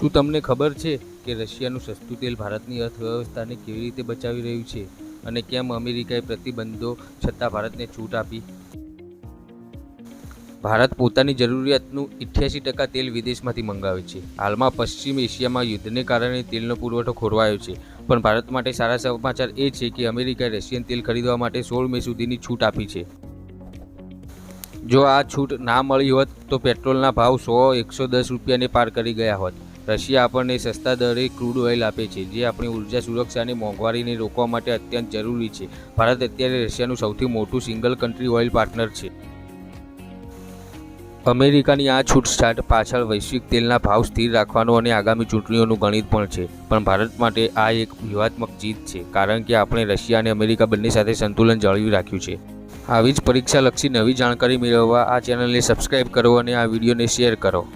શું તમને ખબર છે કે રશિયાનું સસ્તું તેલ ભારતની અર્થવ્યવસ્થાને કેવી રીતે બચાવી રહ્યું છે અને કેમ અમેરિકાએ પ્રતિબંધો છતાં ભારતને છૂટ આપી? ભારત પોતાની જરૂરિયાતનું 88% તેલ વિદેશમાંથી મંગાવે છે. હાલમાં પશ્ચિમ એશિયામાં યુદ્ધને કારણે તેલનો પુરવઠો ખોરવાયો છે, પણ ભારત માટે સારા સમાચાર એ છે કે અમેરિકાએ રશિયન તેલ ખરીદવા માટે 16 મે સુધીની છૂટ આપી છે. જો આ છૂટ ના મળી હોત તો પેટ્રોલના ભાવ 100-110 રૂપિયાને પાર કરી ગયા હોત. રશિયા આપણને સસ્તા દરે ક્રૂડ ઓઇલ આપે છે, જે આપણી ઉર્જા સુરક્ષા અને મોંઘવારીને રોકવા માટે અત્યંત જરૂરી છે. ભારત અત્યારે રશિયાનું સૌથી મોટું સિંગલ કન્ટ્રી ઓઇલ પાર્ટનર છે. અમેરિકાની આ છૂટછાટ પાછળ વૈશ્વિક તેલના ભાવ સ્થિર રાખવાનો અને આગામી ચૂંટણીઓનું ગણિત પણ છે. પણ ભારત માટે આ એક વ્યૂહાત્મક જીત છે, કારણ કે આપણે રશિયા અને અમેરિકા બંને સાથે સંતુલન જાળવી રાખ્યું છે. આવી જ પરીક્ષાલક્ષી નવી જાણકારી મેળવવા આ ચેનલને સબસ્ક્રાઇબ કરો અને આ વિડીયોને શેર કરો.